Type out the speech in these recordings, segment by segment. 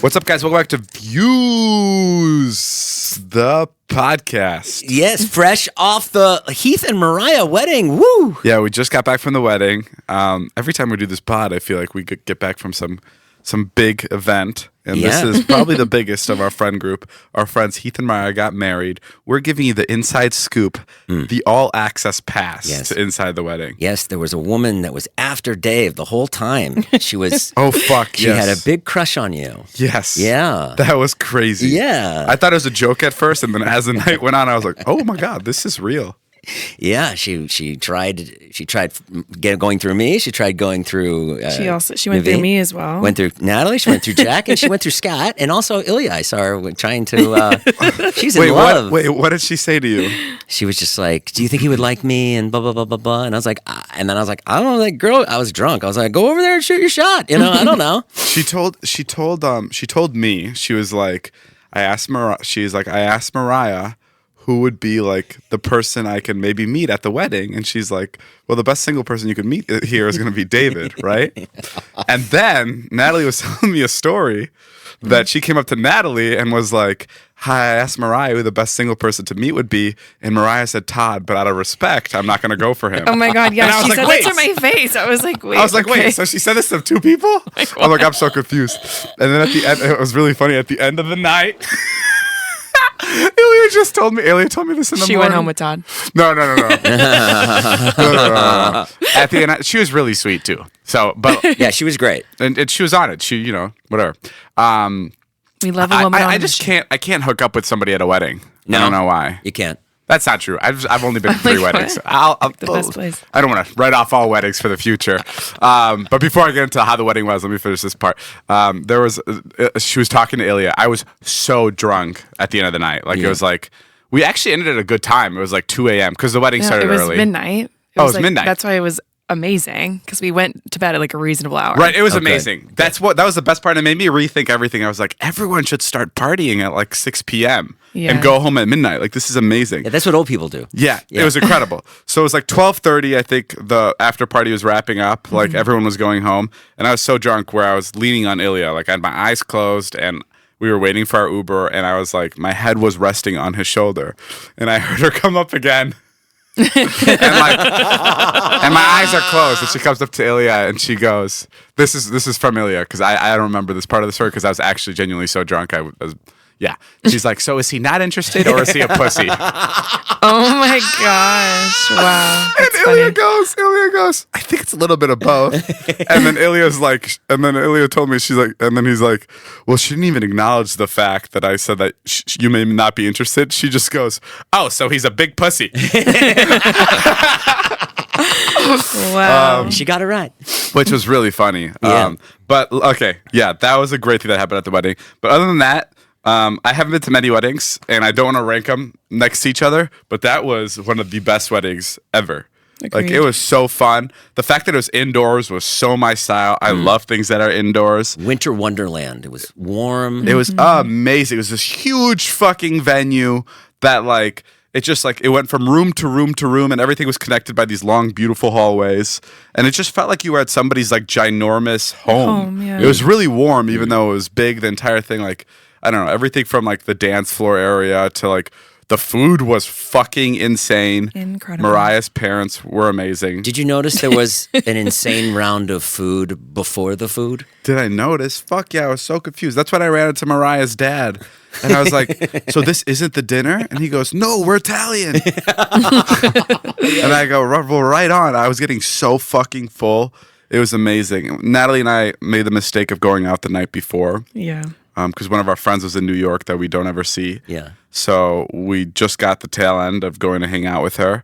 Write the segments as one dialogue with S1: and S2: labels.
S1: What's up, guys? Welcome back to Views, the podcast.
S2: Yes, fresh off the Heath and Mariah wedding. Woo!
S1: Yeah, we just got back from the wedding. Every time we do this pod, I feel like we could get back from some big event. And This is probably the biggest of our friend group. Our friends Heath and Mariah got married. We're giving you the inside scoop, the all-access pass to inside the wedding.
S2: Yes, there was a woman that was after Dave the whole time. She was...
S1: Oh, fuck,
S2: She had a big crush on you.
S1: Yes.
S2: Yeah.
S1: That was crazy.
S2: Yeah.
S1: I thought it was a joke at first, and then as the night went on, I was like, oh, my God, this is real.
S2: Yeah, she tried going through me. She tried going through.
S3: She went through me as well.
S2: Went through Natalie. She went through Jack, and she went through Scott, and also Ilya. I saw her trying to. She's in love.
S1: What did she say to you?
S2: She was just like, "Do you think he would like me?" And blah blah blah blah blah. And I was like, I don't know, that girl. I was drunk. I was like, "Go over there and shoot your shot." I don't know.
S1: She told me, she was like, I asked Mariah who would be like the person I can maybe meet at the wedding. And she's like, well, the best single person you could meet here is going to be David, right? And then Natalie was telling me a story that she came up to Natalie and was like, hi, I asked Mariah who the best single person to meet would be. And Mariah said Todd, but out of respect, I'm not going to go for him.
S3: Oh my God, yeah. She said that to my face. I was like, wait,
S1: so she said this to two people? I'm like, I'm so confused. And then at the end, it was really funny. At the end of the night... Ilya told me this in the morning.
S3: She went home with Todd.
S1: No. No. At the end, she was really sweet too. So, but
S2: yeah, she was great,
S1: and she was on it. She, whatever.
S3: We love a woman.
S1: I just can't. I can't hook up with somebody at a wedding.
S2: No,
S1: I don't know why.
S2: You can't.
S1: That's not true. I've only been to 3 weddings. I'll
S3: the best place.
S1: I don't want to write off all weddings for the future. But before I get into how the wedding was, let me finish this part. She was talking to Ilya. I was so drunk at the end of the night. It was like, we actually ended at a good time. It was like 2 a.m. because the wedding started early.
S3: It was midnight.
S1: It was midnight.
S3: That's why it was amazing, because we went to bed at like a reasonable hour.
S1: Right, it was amazing. That was the best part. It made me rethink everything. I was like, everyone should start partying at like 6 p.m. and go home at midnight. Like, this is amazing.
S2: Yeah, that's what old people do.
S1: Yeah, it was incredible. So it was like 12:30. I think the after party was wrapping up. Like everyone was going home, and I was so drunk where I was leaning on Ilya. Like I had my eyes closed, and we were waiting for our Uber, and I was like, my head was resting on his shoulder, and I heard her come up again. and my eyes are closed, and she comes up to Ilya and she goes, "This is from Ilya," because I don't remember this part of the story because I was actually genuinely so drunk. Yeah. She's like, "So is he not interested, or is he a pussy?"
S3: Oh my gosh! Wow.
S1: And Ilya goes, "I think it's a little bit of both." And then Ilya told me, and then he's like, "Well, she didn't even acknowledge the fact that I said that you may not be interested." She just goes, "Oh, so he's a big pussy."
S3: Wow.
S2: She got it right.
S1: Which was really funny.
S2: Yeah.
S1: But okay, yeah, that was a great thing that happened at the wedding. But other than that, I haven't been to many weddings, and I don't want to rank them next to each other, but that was one of the best weddings ever.
S3: Agreed.
S1: Like, it was so fun. The fact that it was indoors was so my style. I love things that are indoors.
S2: Winter wonderland. It was warm.
S1: It was amazing. It was this huge fucking venue that, like, it just, like, it went from room to room to room, and everything was connected by these long, beautiful hallways. And it just felt like you were at somebody's, like, ginormous home.
S3: Yeah.
S1: It was really warm, even though it was big. The entire thing, like, I don't know, everything from, like, the dance floor area to, like, the food was fucking insane.
S3: Incredible.
S1: Mariah's parents were amazing.
S2: Did you notice there was an insane round of food before the food?
S1: Did I notice? Fuck yeah, I was so confused. That's when I ran into Mariah's dad. And I was like, so this isn't the dinner? And he goes, no, we're Italian. And I go, well, right on. I was getting so fucking full. It was amazing. Natalie and I made the mistake of going out the night before.
S3: Yeah.
S1: Because one of our friends was in New York that we don't ever see.
S2: Yeah.
S1: So we just got the tail end of going to hang out with her.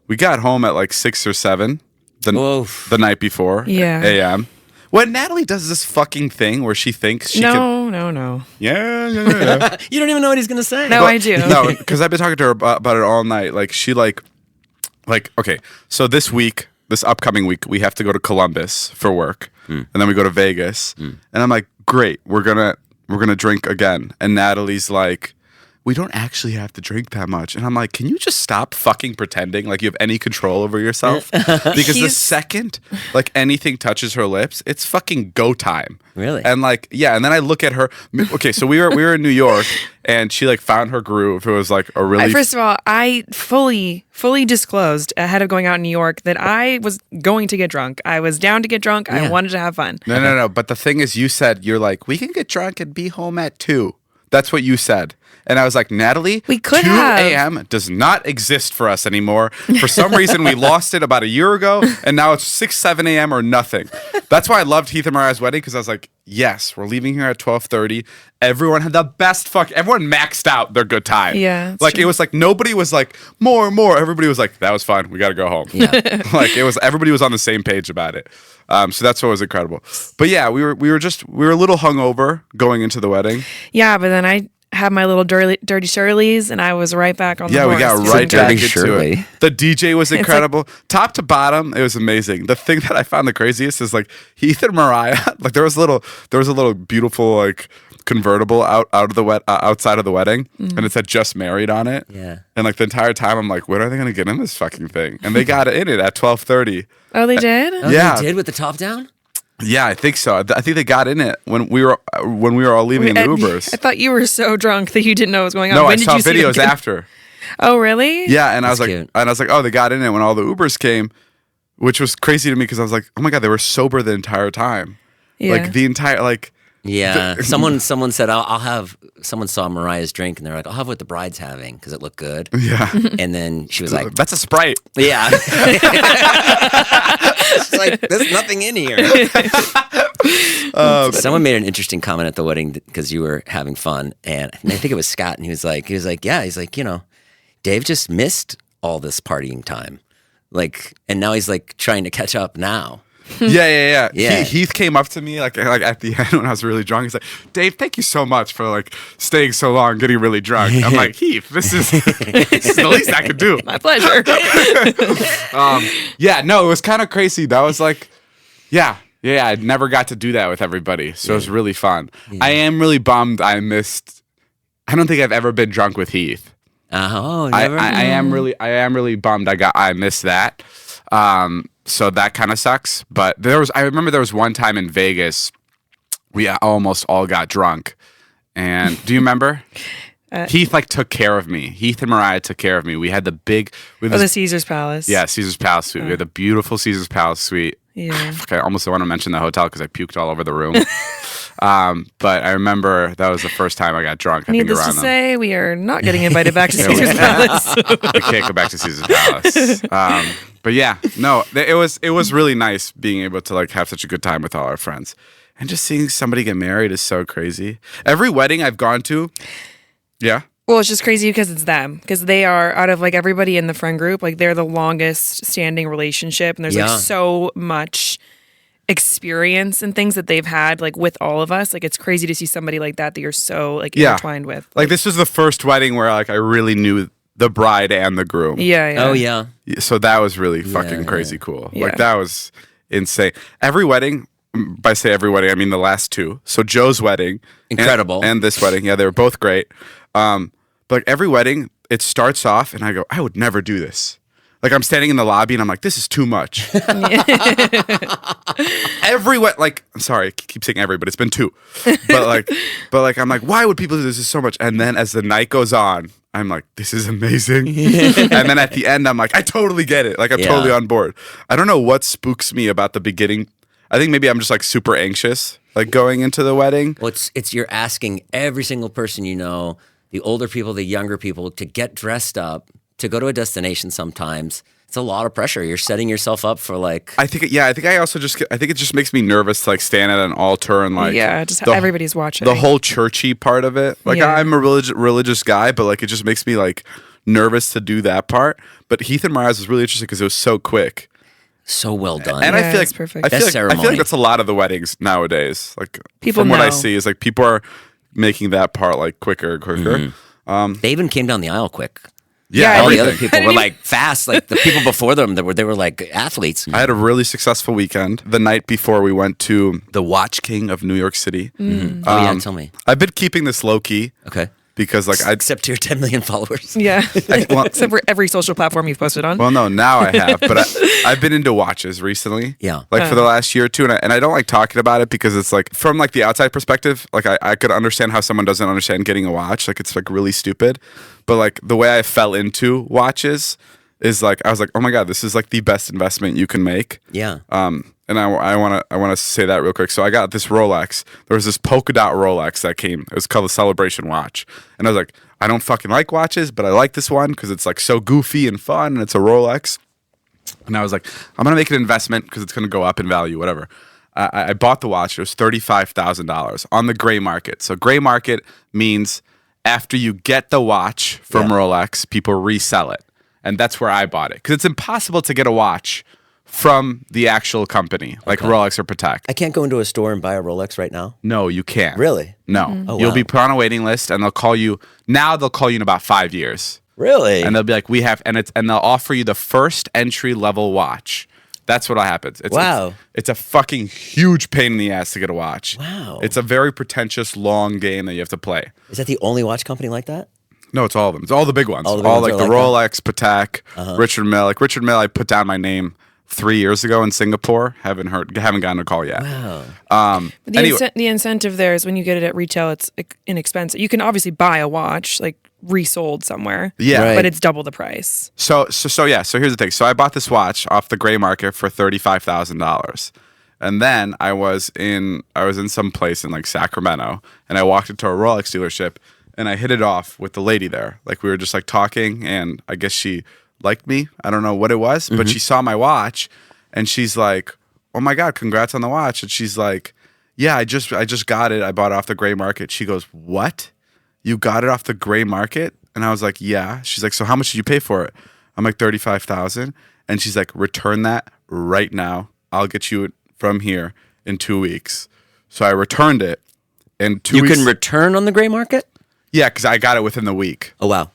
S1: We got home at like 6 or 7 the night before a.m. When Natalie does this fucking thing where she thinks she can...
S3: No.
S1: Yeah.
S2: You don't even know what he's going to say.
S3: No, I do.
S1: No, because I've been talking to her about it all night. Like, she like, okay, so this upcoming week, we have to go to Columbus for work. And then we go to Vegas. And I'm like, great, we're gonna drink again. And Natalie's like, we don't actually have to drink that much. And I'm like, can you just stop fucking pretending like you have any control over yourself? Because the second like anything touches her lips, it's fucking go time.
S2: Really?
S1: And like, yeah. And then I look at her. Okay, so we were in New York, and she like found her groove. It was like a really.
S3: First of all, I fully disclosed ahead of going out in New York that I was going to get drunk. I was down to get drunk. I wanted to have fun.
S1: No. But the thing is, you said you're like, we can get drunk and be home at 2. That's what you said. And I was like, Natalie,
S3: we could
S1: 2
S3: have.
S1: a.m. does not exist for us anymore. For some reason, we lost it about a year ago, and now it's 6, 7 a.m. or nothing. That's why I loved Heath and Mariah's wedding, because I was like, yes, we're leaving here at 12:30. Everyone had the best everyone maxed out their good time.
S3: Yeah.
S1: Like, it was like, nobody was like, more. Everybody was like, that was fun. We got to go home.
S2: Yeah.
S1: Like, everybody was on the same page about it. So that's what was incredible. But yeah, we were a little hungover going into the wedding.
S3: Yeah, but then I had my little dirty Shirleys, and I was right back on the
S1: Yeah,
S3: horse.
S1: we got
S2: It's
S1: right
S2: a dirty
S1: back into
S2: Shirley.
S1: it. The DJ was incredible. Top to bottom, it was amazing. The thing that I found the craziest is like Heath and Mariah, like there was a little beautiful like convertible outside of the wedding, and it said "just married" on it.
S2: Yeah.
S1: And like the entire time, I'm like, when are they gonna get in this fucking thing? And they got in it at 12:30.
S3: Oh, they did?
S2: Oh,
S1: Yeah.
S2: they did with the top down?
S1: Yeah, I think so. I think they got in it when we were all leaving in the Ubers.
S3: I thought you were so drunk that you didn't know what was going on.
S1: No,
S3: When
S1: I
S3: did
S1: saw
S3: you see
S1: videos
S3: them?
S1: after.
S3: Oh, really?
S1: Yeah, and I was
S2: That's
S1: like,
S2: cute.
S1: oh, they got in it when all the Ubers came, which was crazy to me because I was like, oh my god, they were sober the entire time.
S3: Yeah.
S1: Like the entire like.
S2: Yeah. Someone said, I'll have, someone saw Mariah's drink and they're like, I'll have what the bride's having because it looked good.
S1: Yeah.
S2: And then she was like,
S1: That's a Sprite.
S2: yeah. She's like, there's nothing in here. Someone made an interesting comment at the wedding because you were having fun. And I think it was Scott. And he was like, yeah, he's like, Dave just missed all this partying time. Like, and now he's like trying to catch up now.
S1: Yeah.
S2: Yeah.
S1: Heath came up to me like at the end when I was really drunk. He's like, Dave, thank you so much for like staying so long, getting really drunk. I'm like, Heath, this is the least I could do.
S3: My pleasure.
S1: Yeah, no, it was kind of crazy. That was like, yeah, I never got to do that with everybody, so it was really fun. I am really bummed I don't think I've ever been drunk with Heath.
S2: Oh,
S1: I
S2: never?
S1: am really bummed I missed that. So that kind of sucks. But I remember there was one time in Vegas, we almost all got drunk. And do you remember? Heath like took care of me. Heath and Mariah took care of me. We had the
S3: Caesar's Palace.
S1: Yeah, Caesar's Palace suite. We had the beautiful Caesar's Palace suite.
S3: Yeah.
S1: Fuck, I almost don't want to mention the hotel because I puked all over the room. But I remember that was the first time I got drunk. I think
S3: Needless to
S1: around them.
S3: say, we are not getting invited back to Caesar's Palace.
S1: We can't go back to Caesar's Palace. But yeah, no, it was really nice being able to like have such a good time with all our friends, and just seeing somebody get married is so crazy. Every wedding I've gone to, yeah.
S3: Well, it's just crazy because it's them. Because they are, out of like everybody in the friend group, like they're the longest standing relationship. And there's like so much experience and things that they've had like with all of us. Like it's crazy to see somebody like that you're so like intertwined with.
S1: Like this was the first wedding where like I really knew the bride and the groom.
S3: Yeah.
S2: Oh, yeah.
S1: So that was really fucking crazy cool.
S3: Yeah.
S1: Like that was insane. Every wedding, by say every wedding, I mean the last two. So Joe's wedding.
S2: Incredible.
S1: And this wedding. Yeah, they were both great. But like every wedding, it starts off and I go, I would never do this. Like I'm standing in the lobby and I'm like, this is too much. Like, I'm sorry, I keep saying every, but it's been 2. But like, I'm like, why would people do this? This is so much. And then as the night goes on, I'm like, this is amazing. And then at the end, I'm like, I totally get it. Like I'm totally on board. I don't know what spooks me about the beginning. I think maybe I'm just like super anxious, like going into the wedding.
S2: Well, it's you're asking every single person you know, the older people, the younger people, to get dressed up, to go to a destination sometimes. It's a lot of pressure. You're setting yourself up for like...
S1: I think it just makes me nervous to like stand at an altar and like...
S3: Yeah, just everybody's watching.
S1: The whole churchy part of it. Like I'm a religious guy, but like it just makes me like nervous to do that part. But Heath and Mariah's was really interesting because it was so quick.
S2: So well done.
S1: And I feel
S3: it's
S1: like
S3: perfect.
S1: I feel
S2: Best
S1: like
S2: ceremony.
S1: that's a lot of the weddings nowadays. Like
S3: People
S1: from what I
S3: know.
S1: see is like people are making that part like quicker and quicker.
S2: They even came down the aisle quick.
S1: Yeah,
S2: All the
S1: everything.
S2: other people were like fast. Like the people before them, they were like athletes.
S1: I had a really successful weekend. The night before we went to the Watch King of New York City.
S2: Oh yeah, tell me.
S1: I've been keeping this low key.
S2: Okay.
S1: because like
S2: except to your 10 million followers.
S3: Yeah.
S1: well,
S3: Except for every social platform you've posted on.
S1: well, no, now I have, but I've been into watches recently.
S2: Yeah.
S1: Like for the last year or two, and I don't like talking about it because it's like from like the outside perspective, like I could understand how someone doesn't understand getting a watch. Like it's like really stupid, but like the way I fell into watches is like I was like, oh my god, this is like the best investment you can make.
S2: Yeah.
S1: And I want to say that real quick. So I got this Rolex. There was this polka dot Rolex that came. It was called the Celebration watch. And I was like, I don't fucking like watches, but I like this one because it's like so goofy and fun, and it's a Rolex. And I was like, I'm gonna make an investment because it's gonna go up in value, whatever. I bought the watch. It was $35,000 on the gray market. So gray market means after you get the watch from Rolex, people resell it, and that's where I bought it because it's impossible to get a watch from the actual company, like Rolex or Patek.
S2: I can't go into a store and buy a Rolex right now.
S1: No, you can't.
S2: Really?
S1: No.
S2: Oh,
S1: You'll
S2: wow.
S1: be put on a waiting list, and they'll call you. Now they'll call you in about 5 years,
S2: Really?
S1: and they'll be like, "We have," and they'll offer you the first entry level watch. That's what happens.
S2: Wow.
S1: It's a fucking huge pain in the ass to get a watch.
S2: Wow.
S1: It's a very pretentious, long game that you have to play.
S2: Is that the only watch company like that?
S1: No, it's all of them. It's all the big ones.
S2: All the big ones
S1: like
S2: are
S1: the
S2: like
S1: Rolex, Patek, Richard Mille. Like Richard Mille, I put down my name 3 years ago in Singapore. Haven't gotten a call yet.
S2: Wow.
S3: The incentive there is when you get it at retail, it's inexpensive. You can obviously buy a watch like resold somewhere.
S1: Yeah.
S2: Right.
S3: But it's double the price.
S1: So yeah. So here's the thing. So I bought this watch off the gray market for $35,000, and then I was in some place in like Sacramento, and I walked into a Rolex dealership, and I hit it off with the lady there. Like we were just like talking, and I guess she liked me. I don't know what it was, but she saw my watch, and she's like, "Oh my god, congrats on the watch!" And she's like, "Yeah, I just got it. I bought it off the gray market." She goes, "What? You got it off the gray market?" And I was like, "Yeah." She's like, "So how much did you pay for it?" I'm like, $35,000. And she's like, "Return that right now. I'll get you it from here in 2 weeks." So I returned it, and 2
S2: You
S1: weeks.
S2: can return on the gray market?
S1: Yeah, because I got it within the week.
S2: Oh, wow.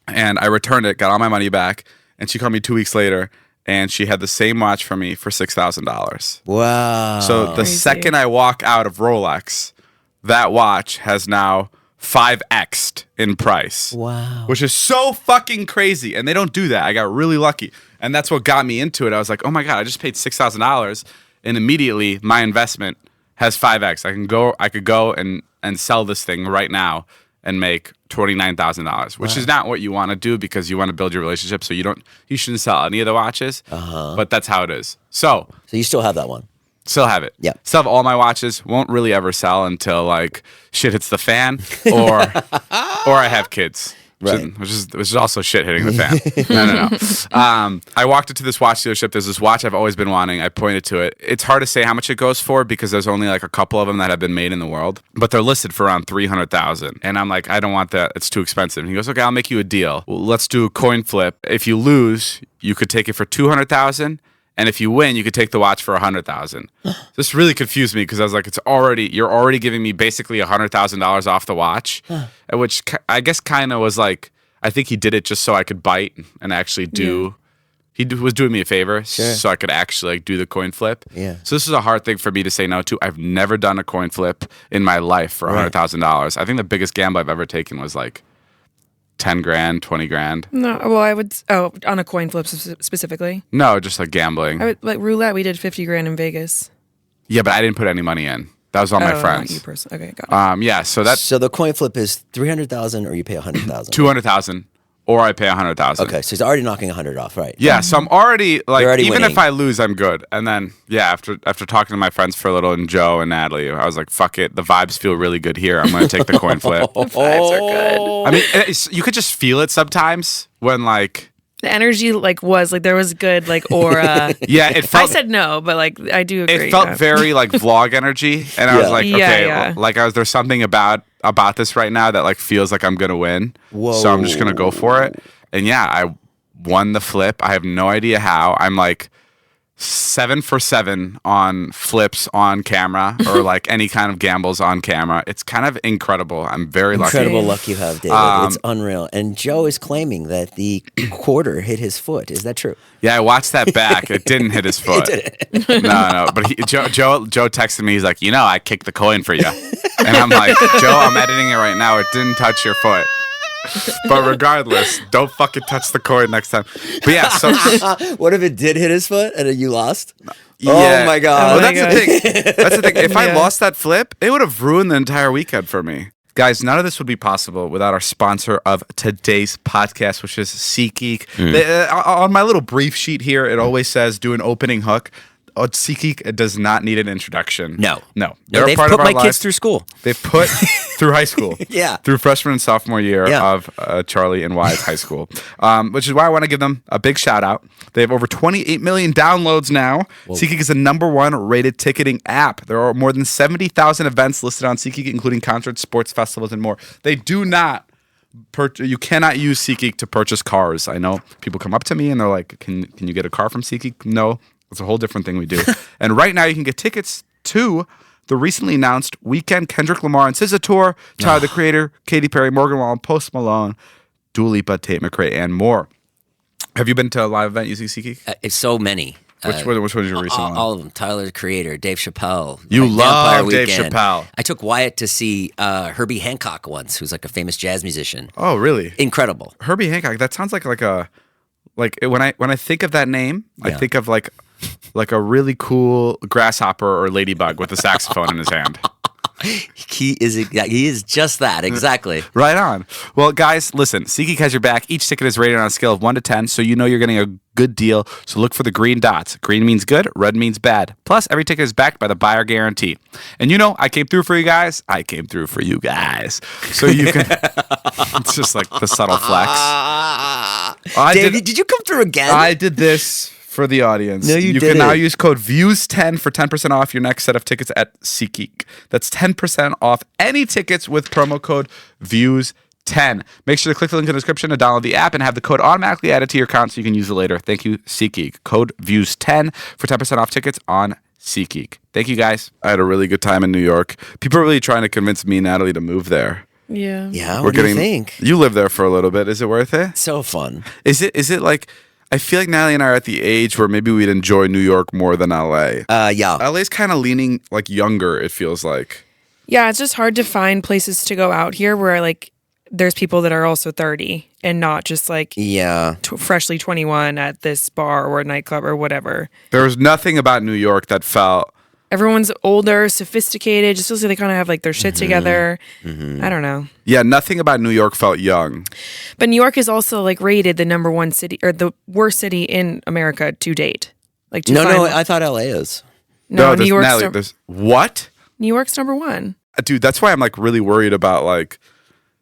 S1: And I returned it, got all my money back, and she called me 2 weeks later, and she had the same watch for me for $6,000.
S2: Wow.
S1: So the
S3: Crazy.
S1: second I walk out of Rolex, that watch has now 5x'd in price.
S2: Wow.
S1: Which is so fucking crazy. And they don't do that. I got really lucky. And that's what got me into it. I was like, oh my God, I just paid $6,000, and immediately my investment has 5x. I could go and sell this thing right now and make $29,000, which is not what you want to do because you want to build your relationship. So you shouldn't sell any of the watches, but that's how it is. So
S2: So you still have that one?
S1: still have it.
S2: Yeah.
S1: Still have all my watches. Won't really ever sell until like shit hits the fan or I have kids.
S2: Right.
S1: Which is also shit hitting the fan. No. I walked into this watch dealership. There's this watch I've always been wanting. I pointed to it. It's hard to say how much it goes for because there's only like a couple of them that have been made in the world, but they're listed for around $300,000. And I'm like, I don't want that. It's too expensive. And he goes, okay, I'll make you a deal. Well, let's do a coin flip. If you lose, you could take it for $200,000. And if you win, you could take the watch for $100,000. This really confused me because I was like, you're already giving me basically $100,000 off the watch, which I guess kind of was like, I think he did it just so I could bite and actually do. He was doing me a favor, so I could actually like do the coin flip.
S2: Yeah.
S1: So this is a hard thing for me to say no to. I've never done a coin flip in my life for $100,000. I think the biggest gamble I've ever taken was like 10 grand, 20 grand.
S3: No, well, I would. Oh, on a coin flip specifically.
S1: No, just like gambling.
S3: I would like roulette. We did 50 grand in Vegas.
S1: Yeah, but I didn't put any money in. That was all my
S3: Not
S1: friends.
S3: you personally. Okay, got it.
S1: Yeah, so that's
S2: So the coin flip is $300,000 or you pay $100,000?
S1: 200,000 or I pay 100,000.
S2: Okay, so he's already knocking 100 off, right?
S1: Yeah, so I'm already like
S2: You're already
S1: even
S2: winning.
S1: if I lose, I'm good. And then after talking to my friends for a little and Joe and Natalie, I was like, fuck it, the vibes feel really good here. I'm going to take the coin flip.
S3: Vibes are good.
S1: I mean, you could just feel it sometimes when like
S3: The energy was like there was good like aura.
S1: yeah, it
S3: I
S1: felt
S3: said no, but like I do agree.
S1: it felt very like vlog energy, and I was
S2: Yeah.
S1: like,
S3: Yeah,
S1: okay,
S3: yeah.
S1: like there's something about this right now that like feels like I'm gonna win. So I'm just gonna go for it. And yeah, I won the flip. I have no idea how. I'm like 7 for 7 on flips on camera or like any kind of gambles on camera. It's kind of incredible. I'm very lucky.
S2: Incredible luck you have, David. It's unreal. And Joe is claiming that the quarter hit his foot. Is that true?
S1: Yeah, I watched that back. It didn't hit his foot. No. But Joe texted me. He's like, I kicked the coin for you. And I'm like, Joe, I'm editing it right now. It didn't touch your foot. But regardless, don't fucking touch the coin next time. But yeah, so
S2: what if it did hit his foot and you lost?
S1: Yeah.
S2: Oh my god!
S1: Well, that's the thing. That's the thing. If I lost that flip, it would have ruined the entire weekend for me. Guys, none of this would be possible without our sponsor of today's podcast, which is SeatGeek. On my little brief sheet here, it always says do an opening hook. SeatGeek, it does not need an introduction.
S2: No.
S1: They're
S2: They've put my kids through school.
S1: They've put through high school.
S2: Yeah.
S1: Through freshman and sophomore year of Charlie and Wyatt's high school. Which is why I want to give them a big shout out. They have over 28 million downloads now. Whoa. SeatGeek is the #1 rated ticketing app. There are more than 70,000 events listed on SeatGeek, including concerts, sports, festivals, and more. They do not you cannot use SeatGeek to purchase cars. I know people come up to me and they're like, can you get a car from SeatGeek? No. It's a whole different thing we do. And right now you can get tickets to the recently announced weekend Kendrick Lamar and SZA tour, Tyler the Creator, Katy Perry, Morgan Wallen, Post Malone, Dua Lipa, Tate McRae, and more. Have you been to a live event using SeatGeek?
S2: It's so many.
S1: Which one was your recent one?
S2: All of them. Tyler the Creator, Dave Chappelle.
S1: You love Dave Chappelle.
S2: I took Wyatt to see Herbie Hancock once, who's like a famous jazz musician.
S1: Oh, really?
S2: Incredible.
S1: Herbie Hancock. That sounds like when I think of that name, I think of like a really cool grasshopper or ladybug with a saxophone in his hand.
S2: He is just that, exactly.
S1: Right on. Well, guys, listen, SeatGeek has your back. Each ticket is rated on a scale of 1 to 10, so you know you're getting a good deal. So look for the green dots. Green means good, red means bad. Plus, every ticket is backed by the buyer guarantee. And I came through for you guys. I came through for you guys. So you can... It's just like the subtle flex.
S2: David, did you come through again?
S1: I did this for the audience.
S2: No, you
S1: didn't. You can now use code VIEWS10 for 10% off your next set of tickets at SeatGeek. That's 10% off any tickets with promo code VIEWS10. Make sure to click the link in the description to download the app and have the code automatically added to your account so you can use it later. Thank you, SeatGeek. Code VIEWS10 for 10% off tickets on SeatGeek. Thank you, guys. I had a really good time in New York. People are really trying to convince me and Natalie to move there.
S3: Yeah.
S2: Yeah, what do you think?
S1: You live there for a little bit. Is it worth it?
S2: So fun.
S1: Is it like... I feel like Natalie and I are at the age where maybe we'd enjoy New York more than LA.
S2: Yeah.
S1: LA's kind of leaning like younger, it feels like.
S3: Yeah, it's just hard to find places to go out here where like there's people that are also 30 and not just like freshly 21 at this bar or nightclub or whatever.
S1: There was nothing about New York that felt...
S3: Everyone's older, sophisticated, just feels like they kind of have like their shit together. I don't know.
S1: Yeah, nothing about New York felt young.
S3: But New York is also like rated the #1 city or the worst city in America to date. Like
S2: no, I thought LA is.
S3: No, New York's
S1: there's what?
S3: New York's #1.
S1: Dude, that's why I'm like really worried about like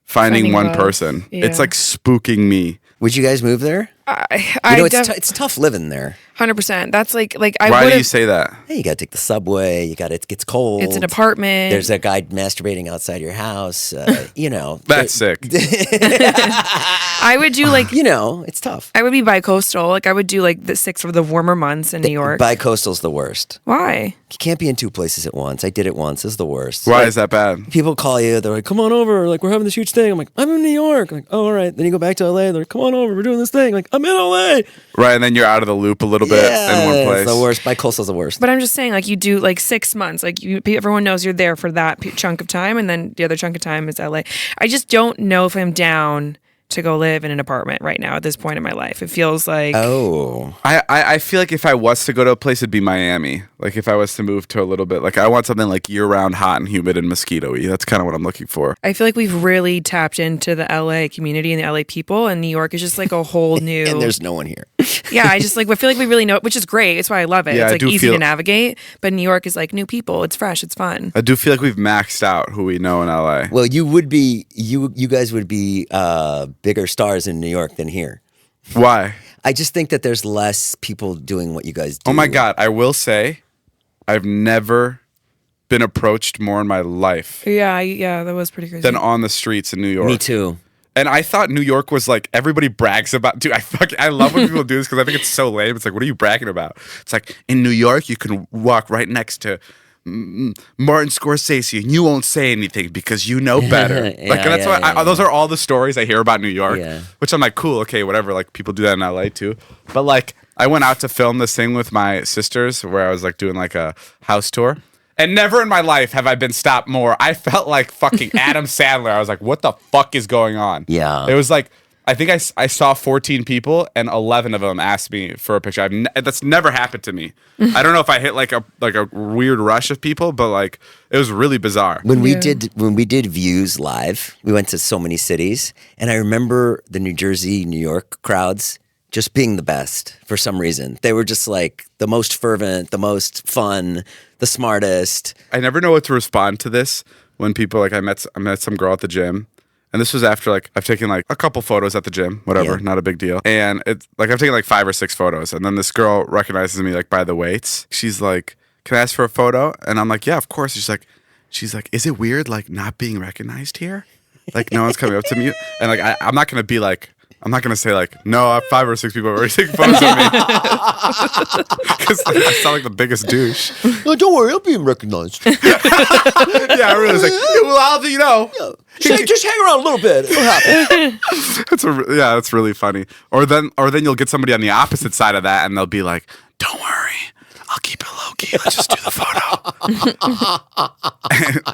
S1: finding one
S3: love.
S1: person.
S3: Yeah.
S1: It's like spooking me.
S2: Would you guys move there? It's tough living there.
S3: 100%. That's like
S1: Why do you say that?
S2: Hey, you got to take the subway. It gets cold.
S3: It's an apartment.
S2: There's a guy masturbating outside your house.
S1: That's sick.
S3: I would do like
S2: it's tough.
S3: I would be bi-coastal. Like I would do like the 6 of the warmer months in New York.
S2: Bi-coastal's the worst.
S3: Why?
S2: You can't be in 2 places at once. I did it once. It's the worst.
S1: Why is that bad?
S2: People call you. They're like, "Come on over." Like, we're having this huge thing. I'm like, "I'm in New York." I'm like, "Oh, all right." Then you go back to LA. They're like, "Come on over. We're doing this thing." Like, "I'm in LA."
S1: Right, and then you're out of the loop a little bit in one place.
S2: It's the worst. Bi-coastal's the worst.
S3: But I'm just saying, like you do like 6 months. Like everyone knows you're there for that chunk of time, and then the other chunk of time is LA. I just don't know if I'm down to go live in an apartment right now at this point in my life. It feels like
S1: I feel like if I was to go to a place, it'd be Miami. Like if I was to move to a little bit, like I want something like year-round hot and humid and mosquito-y. That's kind of what I'm looking for.
S3: I feel like we've really tapped into the LA community and the LA people, and New York is just like a whole new
S2: and there's no one here.
S3: Yeah, I feel like we really know it, which is great. It's why I love it.
S1: Yeah,
S3: it's like easy to navigate, but New York is like new people. It's fresh, it's fun.
S1: I do feel like we've maxed out who we know in LA.
S2: Well, you guys would be bigger stars in New York than here.
S1: Why?
S2: I just think that there's less people doing what you guys do.
S1: Oh my God, I will say I've never been approached more in my life
S3: Yeah, that was pretty crazy.
S1: than on the streets in New York.
S2: Me too.
S1: And I thought New York was like, everybody brags about, dude, I love when people do this because I think it's so lame. It's like, what are you bragging about? It's like, in New York, you can walk right next to Martin Scorsese and you won't say anything because you know better. Those are all the stories I hear about New York, which I'm like, cool, okay, whatever. Like, people do that in LA too. But like, I went out to film this thing with my sisters where I was like doing like a house tour. And never in my life have I been stopped more. I felt like fucking Adam Sandler. I was like, what the fuck is going on?
S2: Yeah.
S1: It was like, I think I saw 14 people and 11 of them asked me for a picture. That's never happened to me. I don't know if I hit like a weird rush of people, but like it was really bizarre.
S2: When we did Views live, we went to so many cities, and I remember the New Jersey, New York crowds just being the best for some reason. They were just like the most fervent, the most fun, the smartest.
S1: I never know what to respond to this when people like I met some girl at the gym. And this was after like I've taken like a couple photos at the gym, whatever, not a big deal. And it's like I've taken like 5 or 6 photos, and then this girl recognizes me like by the weights. She's like, "Can I ask for a photo?" And I'm like, "Yeah, of course." She's like, "Is it weird like not being recognized here? Like no one's coming up to me?" And like I'm not gonna be like. I'm not going to say like, no, 5 or 6 people are already taking photos of me. Because I sound like the biggest douche.
S2: No, don't worry, I'm being recognized.
S1: Yeah, I really was like, well, I'll, you know.
S2: Just hang around a little bit. It'll happen.
S1: That's really funny. Or then you'll get somebody on the opposite side of that and they'll be like, don't worry, I'll keep it low key. Let's just do the photo.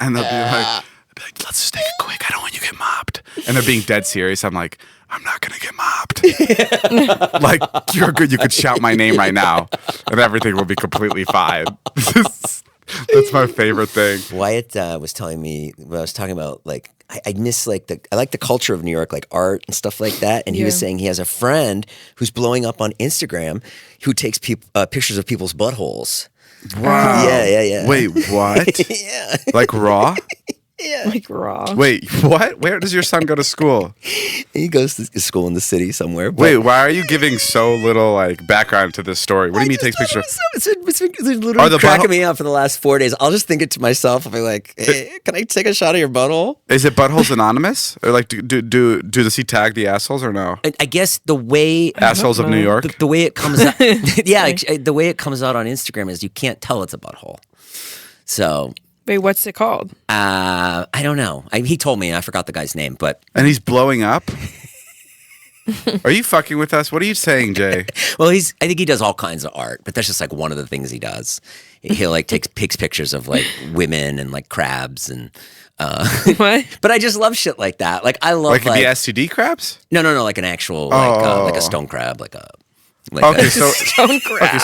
S1: and they'll be like, let's just take it quick. I don't want you to get mobbed. And they're being dead serious. I'm like, I'm not going to get mobbed. Like, you're good. You could shout my name right now and everything will be completely fine. That's my favorite thing.
S2: Wyatt was telling me when I was talking about like, I miss like I like the culture of New York, like art and stuff like that. And he was saying he has a friend who's blowing up on Instagram who takes pictures of people's buttholes.
S1: Wow.
S2: Yeah.
S1: Wait, what?
S2: Yeah.
S1: Like raw?
S2: Yeah.
S3: Like raw.
S1: Wait, what? Where does your son go to school?
S2: He goes to school in the city somewhere.
S1: Wait, why are you giving so little like background to this story? What do you mean he takes pictures?
S2: It's literally cracking me up for the last 4 days. I'll just think it to myself. I'll be like, hey, can I take a shot of your butthole?
S1: Is it Buttholes Anonymous? Or like, does he tag the assholes or no?
S2: I guess the way
S1: assholes of New York.
S2: The way it comes out, the way it comes out on Instagram is you can't tell it's a butthole. So.
S3: Wait, what's it called?
S2: I don't know. He told me, and I forgot the guy's name. And
S1: he's blowing up. Are you fucking with us? What are you saying, Jay?
S2: Well, I think he does all kinds of art, but that's just like one of the things he does. He'll like takes pictures of like women and like crabs and.
S3: What?
S2: But I just love shit like that. Like I love
S1: like the STD crabs.
S2: No, like an actual like a stone crab, like a.
S1: So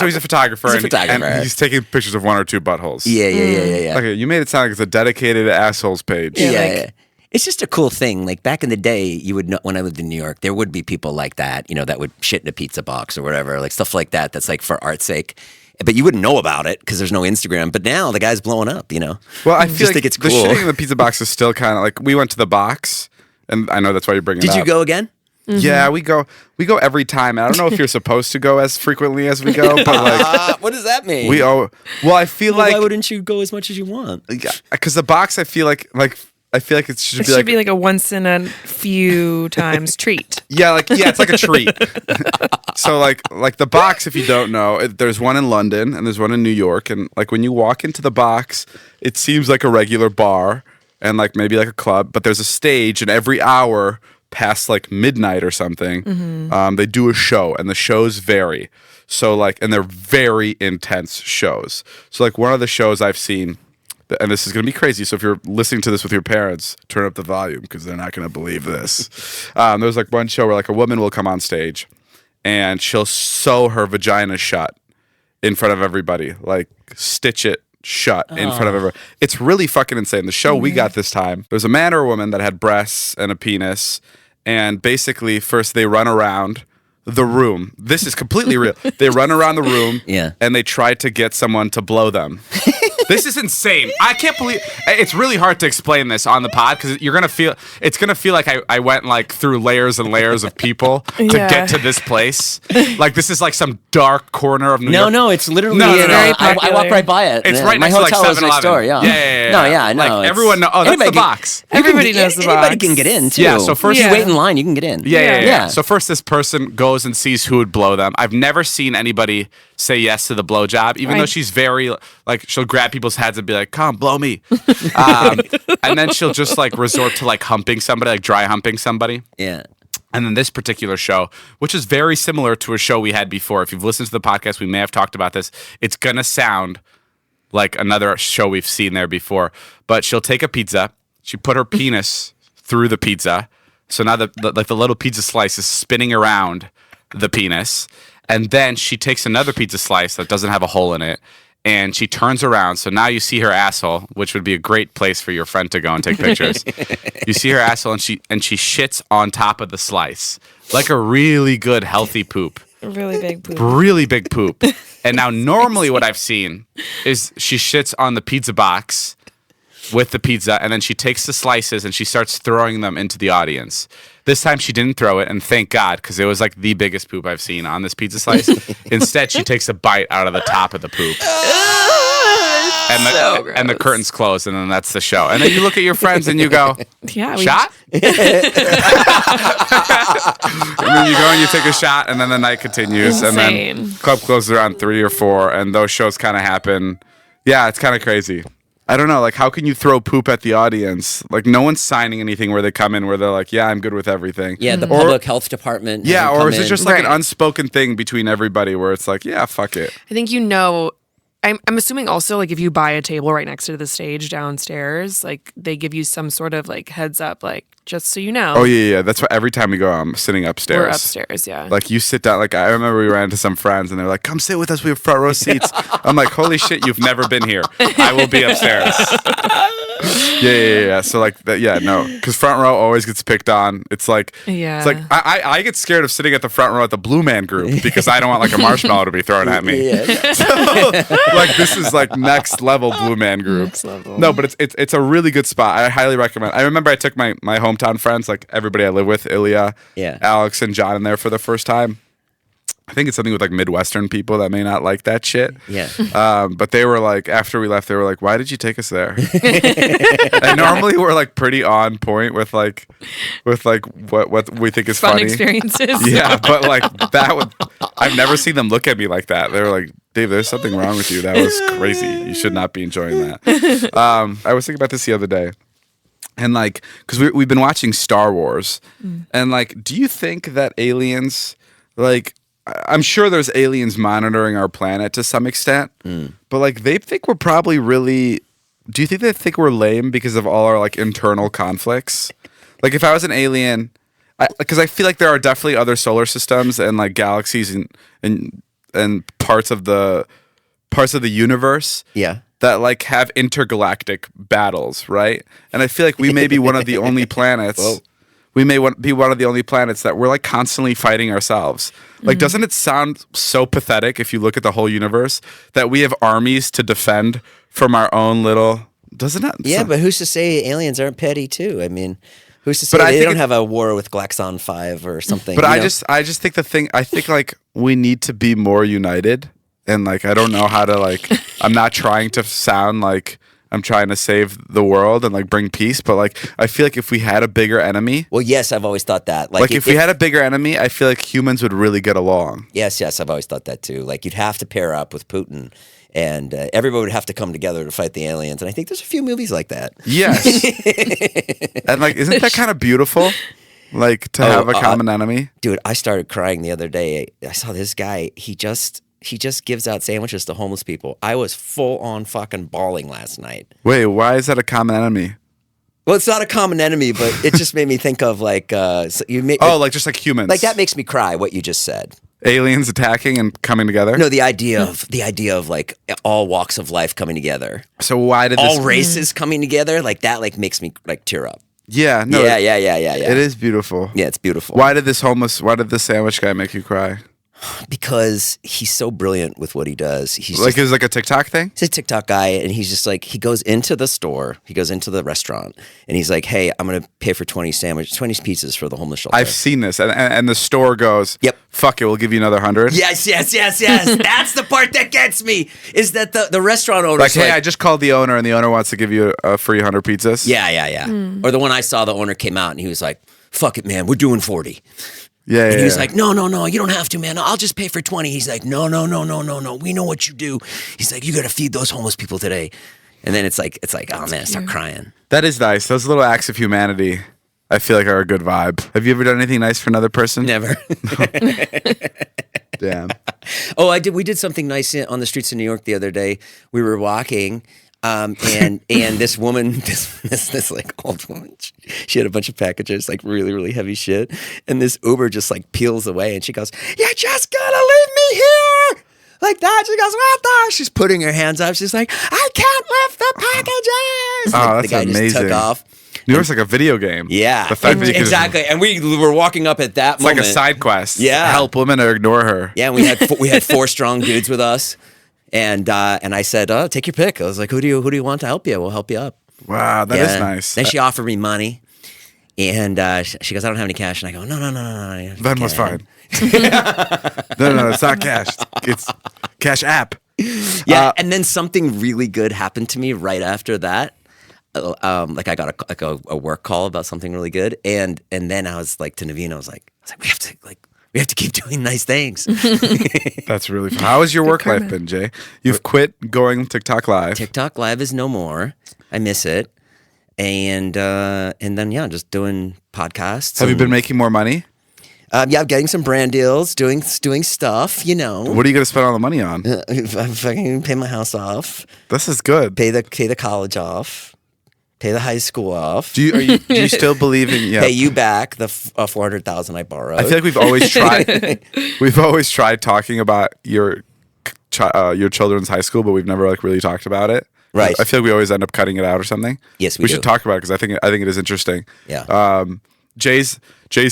S1: he's a photographer. And he's taking pictures of 1 or 2 buttholes.
S2: Yeah.
S1: Okay, you made it sound like it's a dedicated assholes page.
S2: Yeah. It's just a cool thing. Like back in the day, you would know, when I lived in New York, there would be people like that, you know, that would shit in a pizza box or whatever, like stuff like that. That's like for art's sake. But you wouldn't know about it because there's no Instagram. But now the guy's blowing up, you know.
S1: Well, I feel like
S2: think it's cool.
S1: The shitting in the pizza box is still kind of like we went to the box, and I know that's why you're bringing it up.
S2: Did you go again?
S1: Mm-hmm. Yeah, we go every time. And I don't know if you're supposed to go as frequently as we go, but like,
S2: what does that mean?
S1: Well, I feel like
S2: why wouldn't you go as much as you want?
S1: Yeah, because the box, I feel like it should be like
S3: a once in a few times treat.
S1: Yeah, it's like a treat. So like the box, if you don't know, there's one in London and there's one in New York, and like when you walk into the box, it seems like a regular bar and like maybe like a club, but there's a stage, and every hour past like midnight or something, they do a show, and the shows vary. So like, and they're very intense shows. So like one of the shows I've seen, and this is going to be crazy, so if you're listening to this with your parents, turn up the volume because they're not going to believe this. There's like one show where like a woman will come on stage and she'll sew her vagina shut in front of everybody, like stitch it shut in front of everyone. It's really fucking insane. The show we got this time, there's a man or a woman that had breasts and a penis, and basically first they run around the room. This is completely real. They run around the room and they try to get someone to blow them. This is insane. I can't believe it's really hard to explain this on the pod because it's gonna feel like I went like through layers and layers of people to get to this place. Like this is like some dark corner of New York.
S2: No, it's literally.
S1: No.
S2: I walk right by it.
S1: It's right
S2: My
S1: next to like
S2: hotel is
S1: 7-Eleven.
S2: next door. Yeah. No, yeah, no.
S1: Like everyone knows. Oh, that's the box.
S3: Everybody knows the box.
S2: Anybody can get in too.
S1: Yeah. So first
S2: you wait in line, you can get in.
S1: Yeah. So first, this person goes and sees who would blow them. I've never seen anybody say yes to the blowjob, even though she's very like she'll grab people's heads and be like, "Come, blow me," and then she'll just like resort to like humping somebody, like dry humping somebody.
S2: Yeah.
S1: And then this particular show, which is very similar to a show we had before. If you've listened to the podcast, we may have talked about this. It's gonna sound like another show we've seen there before. But she'll take a pizza, she put her penis through the pizza, so now the little pizza slice is spinning around the penis. And then she takes another pizza slice that doesn't have a hole in it, and she turns around. So now you see her asshole, which would be a great place for your friend to go and take pictures. You see her asshole, and she shits on top of the slice, like a really good, healthy poop.
S3: Really big poop.
S1: Really big poop. And now normally what I've seen is she shits on the pizza box with the pizza, and then she takes the slices and she starts throwing them into the audience. This time she didn't throw it, and thank God, because it was like the biggest poop I've seen on this pizza slice. Instead, she takes a bite out of the top of the poop. And the curtains close, and then that's the show. And then you look at your friends and you go, shot? And then you go and you take a shot, and then the night continues.
S3: Insane.
S1: And then club closes around 3 or 4, and those shows kind of happen. Yeah, it's kind of crazy. I don't know, like, how can you throw poop at the audience? Like, no one's signing anything where they come in where they're like, yeah, I'm good with everything.
S2: Yeah, the public health department.
S1: Yeah, or is it just like an unspoken thing between everybody where it's like, yeah, fuck it?
S3: I think I'm assuming also, like, if you buy a table right next to the stage downstairs, like, they give you some sort of, like, heads up, like, just so you know.
S1: Oh, yeah. That's why every time we go, I'm sitting upstairs.
S3: We're upstairs, yeah.
S1: Like, you sit down. Like, I remember we ran into some friends, and they're like, come sit with us. We have front row seats. I'm like, holy shit, you've never been here. I will be upstairs. Yeah. So, like, no. Because front row always gets picked on. It's like, I get scared of sitting at the front row at the Blue Man Group because I don't want, like, a marshmallow to be thrown at me.
S2: Yeah.
S1: So, like, this is, like, next level Blue Man Group.
S3: Next level.
S1: No, but it's a really good spot. I highly recommend. I remember I took my hometown friends, like everybody I live with, Ilya, Alex, and John in there for the first time. I think it's something with like Midwestern people that may not like that shit.
S2: Yeah.
S1: But they were like, after we left, they were like, why did you take us there? And normally we're like pretty on point with like what we think is
S3: fun
S1: funny.
S3: Experiences.
S1: Yeah, but like I've never seen them look at me like that. They were like, Dave, there's something wrong with you. That was crazy. You should not be enjoying that. I was thinking about this the other day. And like, because we've been watching Star Wars, and like, do you think that aliens, like, I'm sure there's aliens monitoring our planet to some extent, but like, they think we're probably really. Do you think they think we're lame because of all our like internal conflicts? Like, if I was an alien, because I feel like there are definitely other solar systems and like galaxies and parts of the universe.
S2: Yeah.
S1: That like have intergalactic battles, right? And I feel like we may be one of the only planets.
S2: Whoa.
S1: We may be one of the only planets that we're like constantly fighting ourselves. Like, doesn't it sound so pathetic if you look at the whole universe that we have armies to defend from our own little? Doesn't it?
S2: Yeah, but who's to say aliens aren't petty too? I mean, who's to say they don't have a war with Glaxon 5 or something?
S1: But I just think I think like we need to be more united. And like, I don't know how to like, I'm not trying to sound like I'm trying to save the world and like bring peace, but like, I feel like if we had a bigger enemy.
S2: Well, yes, I've always thought that.
S1: Like if we had a bigger enemy, I feel like humans would really get along.
S2: Yes, I've always thought that too. Like, you'd have to pair up with Putin, and everybody would have to come together to fight the aliens. And I think there's a few movies like that.
S1: Yes. And like, isn't that kind of beautiful? Like, to have a common enemy?
S2: Dude, I started crying the other day. I saw this guy, he just gives out sandwiches to homeless people. I was full on fucking bawling last night.
S1: Wait, why is that a common enemy?
S2: Well, it's not a common enemy, but it just made me think of like
S1: like just like humans.
S2: Like, that makes me cry. What you just said.
S1: Aliens attacking and coming together.
S2: No, the idea of like all walks of life coming together.
S1: So why did
S2: all races coming together, like that, like makes me like tear up.
S1: Yeah. No.
S2: Yeah.
S1: It is beautiful.
S2: Yeah, it's beautiful.
S1: Why did this sandwich guy make you cry?
S2: Because he's so brilliant with what he does. He's
S1: Like
S2: just,
S1: it's like a TikTok thing?
S2: he's a TikTok guy, and he's just like, he goes into the store, he goes into the restaurant, and he's like, hey, I'm going to pay for 20 pizzas for the homeless shelter.
S1: I've seen this. And the store goes,
S2: Yep.
S1: fuck it, we'll give you another 100.
S2: Yes. That's the part that gets me, is that the restaurant owner
S1: Like, hey, I just called the owner and the owner wants to give you a free 100 pizzas.
S2: Yeah. Or the one I saw, the owner came out and he was like, fuck it, man, we're doing 40.
S1: Yeah.
S2: And he was like, no, you don't have to, man. I'll just pay for 20. He's like, no. We know what you do. He's like, you got to feed those homeless people today. And then it's like, oh man, I start crying.
S1: That is nice. Those little acts of humanity, I feel like, are a good vibe. Have you ever done anything nice for another person?
S2: Never.
S1: Damn.
S2: Oh, I did. We did something nice on the streets of New York the other day. We were walking, and this woman, this like old woman, she had a bunch of packages, like really, really heavy shit. And this Uber just like peels away, and she goes, "You're just gonna leave me here like that?" She goes, "What the?" She's putting her hands up. She's like, "I can't lift the packages."
S1: Oh,
S2: Like,
S1: that's
S2: the guy
S1: amazing.
S2: just took off.
S1: New York's like a video game.
S2: Yeah,
S1: The fact that you can just-
S2: exactly. And we were walking up at that
S1: it's
S2: moment.
S1: like a side quest.
S2: Yeah.
S1: Help women or ignore her.
S2: Yeah, and we had 4 strong dudes with us, and I said, "Oh, take your pick." I was like, "Who do you want to help you? We'll help you up."
S1: Wow, that is
S2: Yeah.
S1: nice.
S2: Then she offered me money, and she goes, "I don't have any cash," and I go, "No,
S1: Venmo's fine. No, it's not cash. It's Cash App.
S2: Yeah, and then something really good happened to me right after that. Like I got a work call about something really good, and then I was like to Naveen, I was like, we have to keep doing nice things.
S1: That's really fun. How has your work life been, Jay? You've quit going TikTok Live.
S2: TikTok Live is no more. I miss it, and then just doing podcasts.
S1: Have you been making more money?
S2: I'm getting some brand deals, doing stuff. You know,
S1: What are you going to spend all the money on?
S2: I'm fucking pay my house off,
S1: This is good.
S2: pay the college off. Pay the high school off.
S1: Do you still believe in? Yeah.
S2: Pay you back the $400,000 I borrowed.
S1: I feel like we've always tried. We've always tried talking about your children's high school, but we've never like really talked about it.
S2: Right.
S1: I feel like we always end up cutting it out or something.
S2: Yes, we
S1: we
S2: do.
S1: should talk about it because I think it is interesting.
S2: Yeah.
S1: Jay's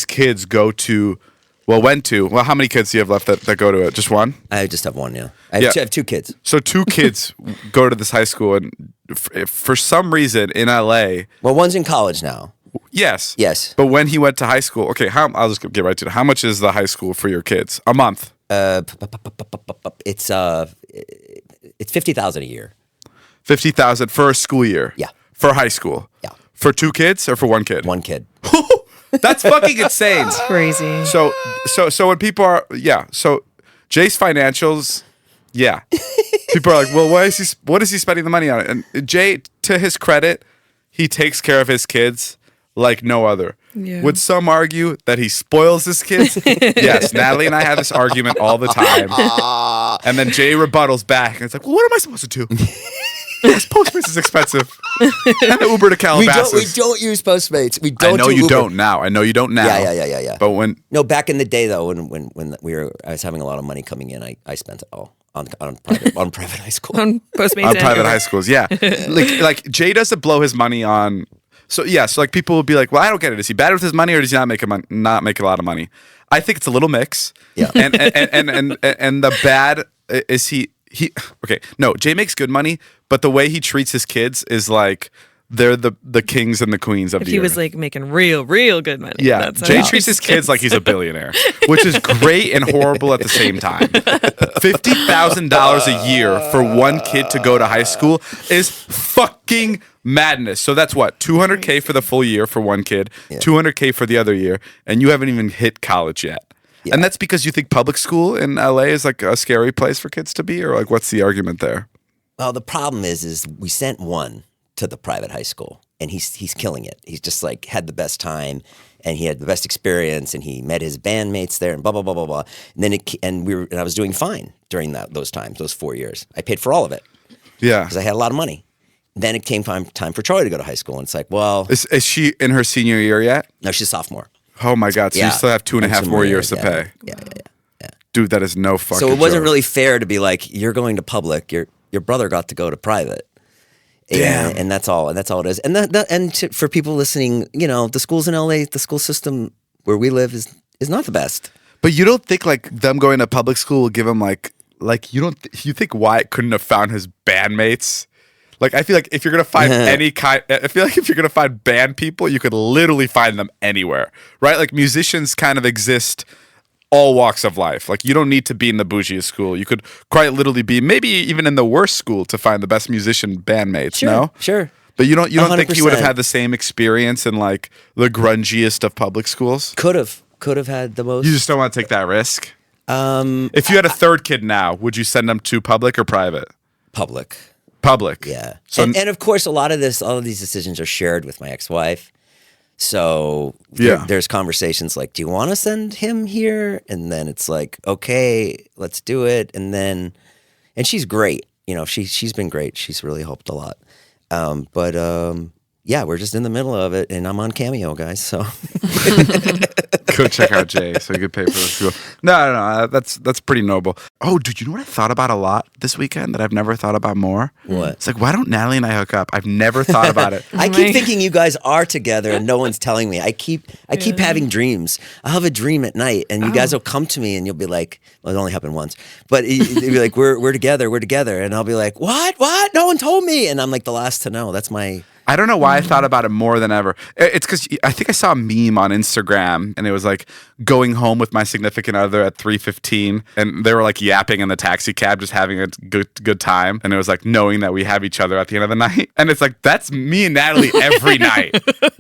S1: kids go to. Well, how many kids do you have left that go to it? Just one?
S2: I just have one. Yeah. I have 2 kids.
S1: So 2 kids go to this high school, and for some reason in LA,
S2: Well, one's in college now.
S1: yes.
S2: Yes.
S1: But when he went to high school, okay, I'll just get right to it. How much is the high school for your kids? A month?
S2: It's $50,000 a year.
S1: 50,000 for a school year?
S2: Yeah.
S1: For high school?
S2: Yeah.
S1: For 2 kids or for 1 kid?
S2: One kid.
S1: That's fucking insane.
S3: Crazy.
S1: So when people are so Jay's financials, yeah. People are like, well, what is he spending the money on? And Jay, to his credit, he takes care of his kids like no other.
S3: Yeah.
S1: Would some argue that he spoils his kids? Yes, Natalie and I have this argument all the time. And then Jay rebuttals back and it's like, well, what am I supposed to do? Yes, Postmates is expensive. And the Uber to Calabasas.
S2: We don't use Postmates. We don't.
S1: I know you don't now.
S2: Yeah.
S1: But when
S2: Back in the day though, when I was having a lot of money coming in, I spent it all on private high school.
S3: On Postmates
S1: on
S3: and
S1: private
S3: Uber.
S1: high schools, yeah. like Jay doesn't blow his money on. So like people will be like, well, I don't get it. Is he bad with his money or does he not make a lot of money? I think it's a little mix.
S2: Yeah.
S1: And the bad is he okay. No, Jay makes good money, but the way he treats his kids is like they're the kings and the queens of
S3: If
S1: the
S3: he
S1: earth.
S3: was like making real good money.
S1: Yeah,
S3: that's how
S1: Jay
S3: he
S1: treats his kids like he's a billionaire, which is great and horrible at the same time. $50,000 a year for one kid to go to high school is fucking madness. So that's what, $200K for the full year for one kid, $200K for the other year, and you haven't even hit college yet. Yeah. And that's because you think public school in LA is like a scary place for kids to be, or like what's the argument there?
S2: Well, the problem is we sent one to the private high school, and he's killing it. He's just like had the best time, and he had the best experience, and he met his bandmates there, and blah blah blah blah blah. And then I was doing fine during those times, those 4 years. I paid for all of it.
S1: Yeah,
S2: because I had a lot of money. Then it came time for Troy to go to high school, and it's like, well,
S1: is she in her senior year yet?
S2: No, she's a sophomore.
S1: Oh my God! So you still have 2.5 more years to pay.
S2: Yeah.
S1: Dude, that is no fucking.
S2: So it wasn't
S1: joke.
S2: really fair to be like, you're going to public. Your brother got to go to private.
S1: Damn.
S2: And that's all. And that's all it is. And for people listening, the schools in LA, the school system where we live is not the best.
S1: But you don't think like them going to public school will give him like you don't you think Wyatt couldn't have found his bandmates? Like I feel like if you're gonna find I feel like if you're gonna find band people, you could literally find them anywhere, right? Like musicians kind of exist all walks of life. Like you don't need to be in the bougiest school. You could quite literally be maybe even in the worst school to find the best musician bandmates.
S2: Sure.
S1: But you don't
S2: 100%.
S1: think he would have had the same experience in like the grungiest of public schools?
S2: Could have had the most.
S1: You just don't want to take that risk. If you had a third kid now, would you send them to public or private?
S2: Public.
S1: Public.
S2: Yeah.
S1: So
S2: And of course, all of these decisions are shared with my ex-wife. So there's conversations like, do you want to send him here? And then it's like, okay, let's do it. And she's great. You know, she's been great. She's really helped a lot. Yeah, we're just in the middle of it, and I'm on Cameo, guys. So
S1: go check out Jay so you could pay for the school. No, that's pretty noble. Oh, dude, you know what I thought about a lot this weekend that I've never thought about more?
S2: What?
S1: It's like, why don't Natalie and I hook up? I've never thought about it.
S2: I keep thinking you guys are together, and no one's telling me. I keep having dreams. I'll have a dream at night, and you guys will come to me, and you'll be like, well, it only happened once, but you'll be like, we're together, and I'll be like, what? No one told me, and I'm like the last to know. That's my.
S1: I don't know why I thought about it more than ever. It's because I think I saw a meme on Instagram, and it was like going home with my significant other at 3:15, and they were like yapping in the taxi cab, just having a good time. And it was like knowing that we have each other at the end of the night. And it's like, that's me and Natalie every night.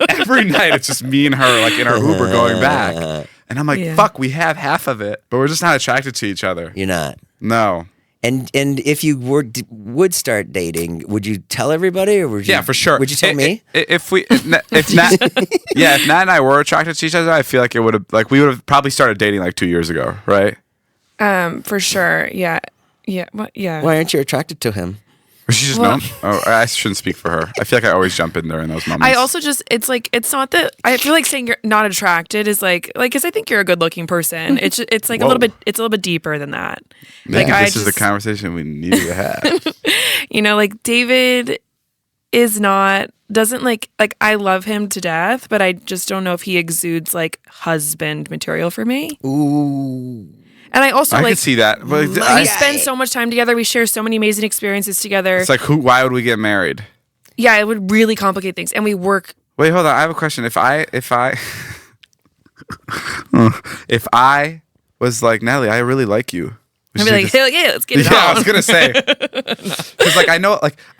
S1: Every night, it's just me and her like in our Uber going back. And I'm like, fuck, we have half of it, but we're just not attracted to each other.
S2: You're not.
S1: No.
S2: And if you would start dating, would you tell everybody, or would you?
S1: Yeah, for sure.
S2: Would you tell me?
S1: If Nat and I were attracted to each other, I feel like we would have probably started dating like 2 years ago, right?
S3: For sure. Yeah. Yeah.
S2: Why aren't you attracted to him?
S1: Was she just known? Oh, I shouldn't speak for her. I feel like I always jump in there in those moments.
S3: I also it's like, it's not that, I feel like saying you're not attracted is like, because I think you're a good looking person. It's like a little bit deeper than that.
S1: Maybe this is the conversation we needed to have.
S3: You know, like David doesn't like I love him to death, but I just don't know if he exudes like husband material for me.
S2: Ooh.
S3: And I also
S1: can see that. But
S3: we spend so much time together. We share so many amazing experiences together.
S1: It's like, why would we get married?
S3: Yeah, it would really complicate things. And we work.
S1: Wait, hold on. I have a question. If I was like, Natalie, I really like you.
S3: I'd be like, hell yeah, let's get it on.
S1: Yeah, I was gonna say, because I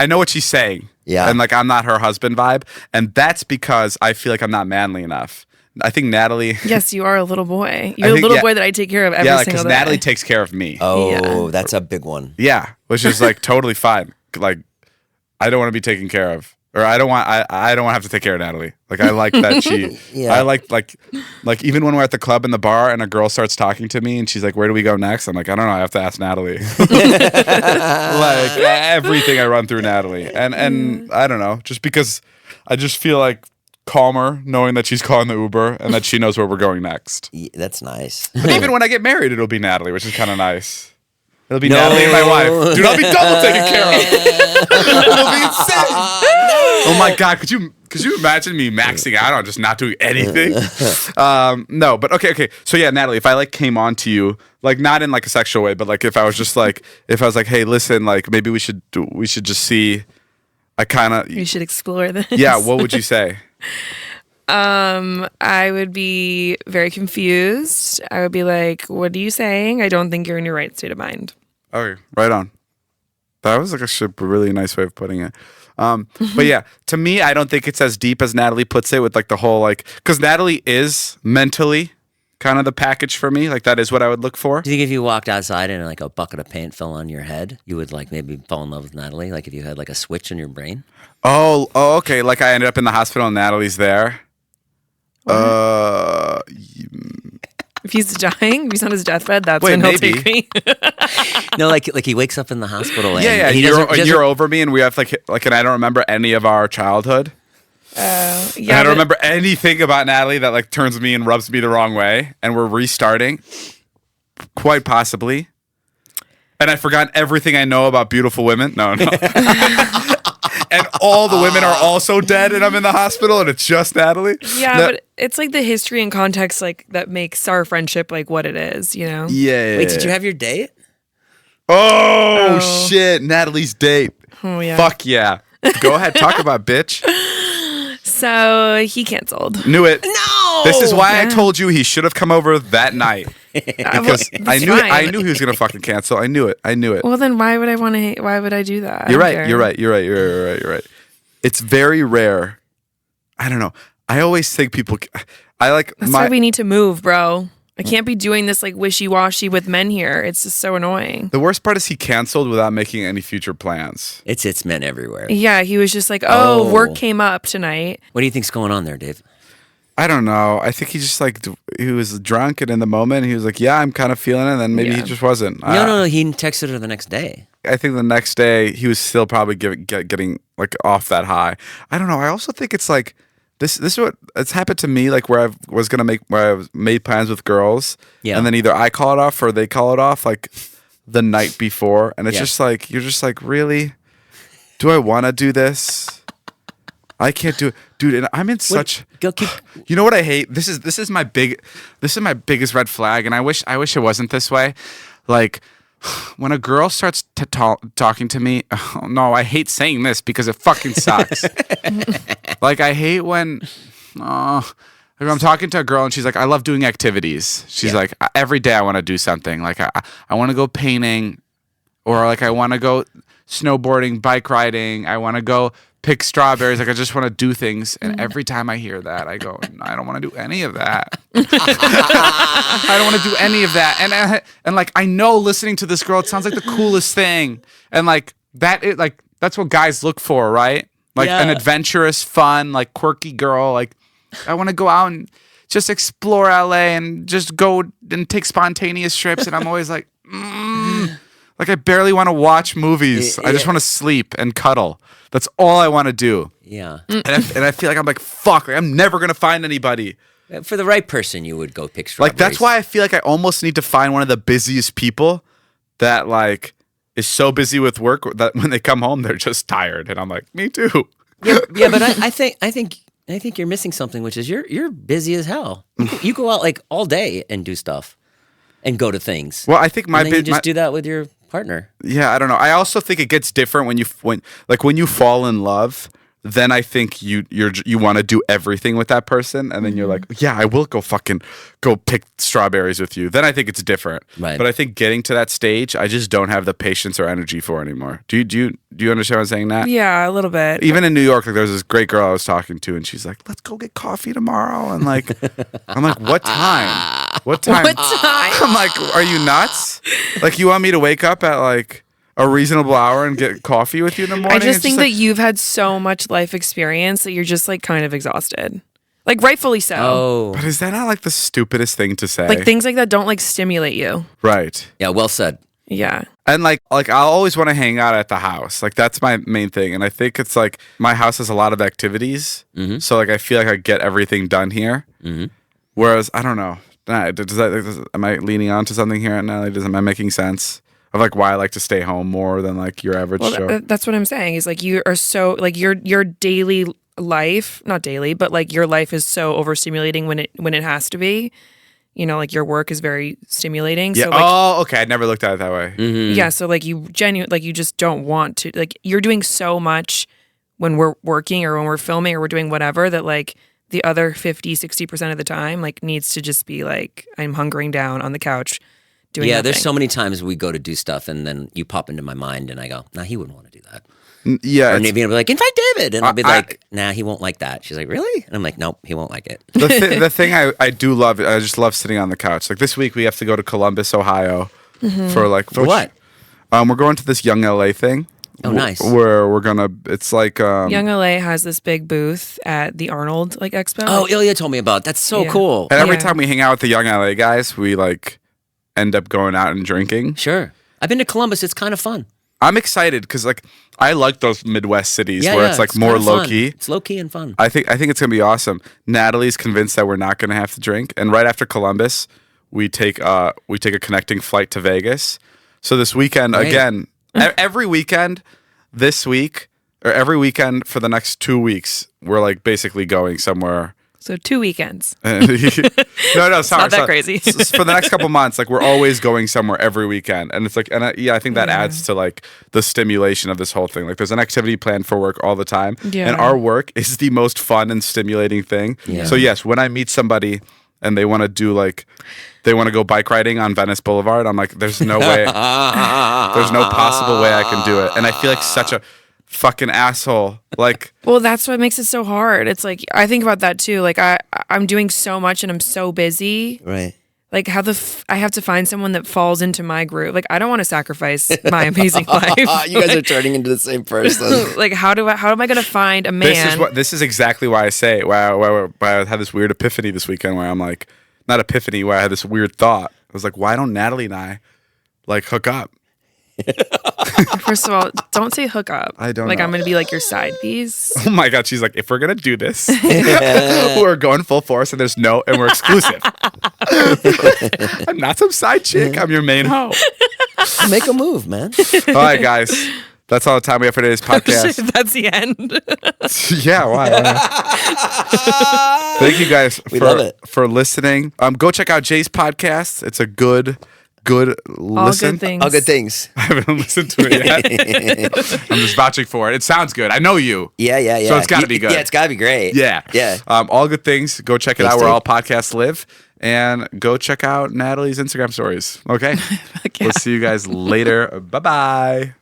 S1: know what she's saying.
S2: Yeah,
S1: and like I'm not her husband vibe, and that's because I feel like I'm not manly enough. I think Natalie.
S3: Yes, you are a little boy. You're a little boy that I take care of every single day.
S1: Yeah, because Natalie takes care of me.
S2: Oh, that's a big one.
S1: Yeah, which is like totally fine. Like, I don't want to be taken care of, or I don't want to have to take care of Natalie. Like, I like that she. I like even when we're at the club in the bar and a girl starts talking to me and she's like, "Where do we go next?" I'm like, I don't know. I have to ask Natalie. Like everything I run through Natalie, and I don't know, just because I just feel like calmer knowing that she's calling the Uber and that she knows where we're going next.
S2: Yeah, that's nice.
S1: But even when I get married, it'll be Natalie, which is kind of nice. It'll be Natalie and my wife. Dude, I'll be double taken care of. It'll be insane. Oh my God, could you imagine me maxing out on just not doing anything? No, but okay. So yeah, Natalie, if I like came on to you, like not in like a sexual way, but like if I was like, hey, listen, like maybe we should just see.
S3: We should explore this.
S1: Yeah, what would you say?
S3: I would be very confused. I would be like, what are you saying? I don't think you're in your right state of mind.
S1: Okay, right on. That was like a really nice way of putting it. But yeah, to me, I don't think it's as deep as Natalie puts it with like the whole like, because Natalie is mentally kind of the package for me. Like that is what I would look for.
S2: Do you think if you walked outside and like a bucket of paint fell on your head, you would like maybe fall in love with Natalie? Like if you had like a switch in your brain?
S1: Oh, okay. Like I ended up in the hospital and Natalie's there.
S3: If he's dying, if he's on his deathbed, that's
S1: when
S3: he'll take me.
S2: No, like he wakes up in the hospital. And
S1: yeah.
S2: He
S1: you're over me, and we have like, and I don't remember any of our childhood.
S3: Yeah,
S1: and I don't remember anything about Natalie that like turns me and rubs me the wrong way, and we're restarting, quite possibly. And I've forgotten everything I know about beautiful women. No. And all the women are also dead, and I'm in the hospital, and it's just Natalie.
S3: Yeah, but it's like the history and context like that makes our friendship like what it is, you know?
S1: Yeah.
S2: Wait, did you have your date?
S1: Oh, shit. Natalie's date.
S3: Oh yeah.
S1: Fuck yeah. Go ahead. Talk about bitch.
S3: So he canceled.
S1: Knew it.
S2: No.
S1: This is why I told you he should have come over that night. Because I knew he was gonna fucking cancel. I knew it.
S3: Well, then why would I want to? Why would I do that?
S1: You're right. It's very rare. I don't know. I always think people. That's
S3: why we need to move, bro. I can't be doing this like wishy-washy with men here. It's just so annoying.
S1: The worst part is he canceled without making any future plans.
S2: It's men everywhere.
S3: Yeah, he was just like, oh, work came up tonight.
S2: What do you think's going on there, Dave?
S1: I don't know. I think he just like he was drunk and in the moment he was like, yeah, I'm kind of feeling it. And then maybe he just wasn't.
S2: No. He texted her the next day.
S1: I think the next day he was still probably getting like off that high. I don't know. I also think it's like this is what it's happened to me. Like where I've made plans with girls, and then either I call it off or they call it off like the night before, and it's just like you're just like, really? Do I want to do this? I can't do it, dude. And I'm in such. You know what I hate? This is my biggest red flag, and I wish it wasn't this way. Like when a girl starts talking to me, oh, no, I hate saying this because it fucking sucks. Like I hate when I'm talking to a girl and she's like, I love doing activities. She's like, every day I want to do something. Like I want to go painting, or like I want to go snowboarding, bike riding. I want to go pick strawberries. Like I just want to do things. And every time I hear that, I go, no, I don't want to do any of that. I don't want to do any of that. And like I know listening to this girl, it sounds like the coolest thing. And like that's what guys look for, right? Like an adventurous, fun, like quirky girl. Like I want to go out and just explore LA and just go and take spontaneous trips. And I'm always like, like I barely want to watch movies. I just want to sleep and cuddle. That's all I want to do.
S2: Yeah.
S1: And I feel like I'm like, fuck, like, I'm never going to find anybody.
S2: For the right person, you would go pick strawberries.
S1: Like that's why I feel like I almost need to find one of the busiest people that like is so busy with work that when they come home, they're just tired. And I'm like, me too.
S2: Yeah, but I think you're missing something, which is you're busy as hell. You go out like all day and do stuff and go to things.
S1: Well, I think
S2: you just do that with your partner.
S1: Yeah, I don't know. I also think it gets different when you fall in love. Then I think you want to do everything with that person, and then you're like, yeah, I will go pick strawberries with you. Then I think it's different.
S2: Right.
S1: But I think getting to that stage, I just don't have the patience or energy for anymore. Do you understand what I'm saying, Nat?
S3: Yeah, a little bit.
S1: Even in New York, like there was this great girl I was talking to, and she's like, let's go get coffee tomorrow. And like, I'm like, what time? What time? I'm like, are you nuts? Like, you want me to wake up at like a reasonable hour and get coffee with you in the morning?
S3: I just think that you've had so much life experience that you're just like kind of exhausted. Like rightfully so.
S2: Oh.
S1: But is that not like the stupidest thing to say?
S3: Like things like that don't like stimulate you.
S1: Right.
S2: Yeah, well said.
S3: Yeah.
S1: And like I'll always want to hang out at the house. Like that's my main thing. And I think it's like my house has a lot of activities. Mm-hmm. So like I feel like I get everything done here. Mm-hmm. Whereas I don't know. Am I leaning on to something here? Natalie? Am I making sense of like why I like to stay home more than like your average show?
S3: That's what I'm saying. Is like you are so like your daily life, not daily, but like your life is so overstimulating when it has to be. You know, like your work is very stimulating.
S1: Yeah.
S3: So, like,
S1: okay. I never looked at it that way.
S2: Mm-hmm.
S3: Yeah. So like you you just don't want to, like you're doing so much when we're working or when we're filming or we're doing whatever that like the other 50-60% of the time like needs to just be like I'm hunkering down on the couch doing nothing.
S2: There's so many times we go to do stuff and then you pop into my mind and I go, nah, he wouldn't want to do that.
S1: Yeah.
S2: Or maybe I'll be like, invite David. And I'll be like, nah, he won't like that. She's like, really? And I'm like, nope, he won't like it.
S1: The thing I do love, I just love sitting on the couch. Like this week we have to go to Columbus, Ohio for
S2: what?
S1: We're going to this Young LA thing.
S2: Oh, nice.
S1: Where we're gonna, it's like
S3: Young LA has this big booth at the Arnold like expo.
S2: Oh, Ilya told me about. That's so cool.
S1: And every time we hang out with the Young LA guys, we like end up going out and drinking.
S2: Sure. I've been to Columbus. It's kind of fun.
S1: I'm excited because like I like those Midwest cities where it's like more low key.
S2: It's low key and fun.
S1: I think it's gonna be awesome. Natalie's convinced that we're not gonna have to drink, and right after Columbus, we take a connecting flight to Vegas. So this weekend again, every weekend this week or every weekend for the next 2 weeks, we're like basically going somewhere
S3: So 2 weekends.
S1: No, sorry.
S3: Not that crazy.
S1: For the next couple months, like we're always going somewhere every weekend, and it's like, and I think that adds to like the stimulation of this whole thing. Like there's an activity planned for work all the time, and our work is the most fun and stimulating thing.
S2: Yeah.
S1: So yes, when I meet somebody and they want to do like, they want to go bike riding on Venice Boulevard, I'm like, there's no way, there's no possible way I can do it, and I feel like such a fucking asshole. Like,
S3: well, that's what makes it so hard. It's like I think about that too. Like I'm doing so much and I'm so busy.
S2: Right.
S3: Like how I have to find someone that falls into my groove. Like I don't want to sacrifice my amazing life.
S2: You guys are turning into the same person.
S3: Like how am I going to find a man?
S1: This is exactly why I say why I had this weird epiphany this weekend where I'm like, not epiphany, where I had this weird thought. I was like, why don't Natalie and I like hook up?
S3: First of all, don't say hook up.
S1: I don't
S3: like
S1: know.
S3: I'm gonna be like your side piece.
S1: Oh my god, she's like, if we're gonna do this, we're going full force, and we're exclusive. I'm not some side chick. I'm your main hoe.
S2: Make a move, man.
S1: All right, guys. That's all the time we have for today's podcast.
S3: That's the end.
S1: Yeah, wow. Thank you guys for listening. Go check out Jay's podcast. It's a good listen.
S3: Good things.
S2: All good things.
S1: I haven't listened to it yet. I'm just vouching for it. It sounds good. I know you.
S2: Yeah.
S1: So it's got to be good.
S2: Yeah, it's got to be great.
S1: Yeah. All good things. Go check it out where all podcasts live. And go check out Natalie's Instagram stories. Okay? We'll see you guys later. Bye-bye.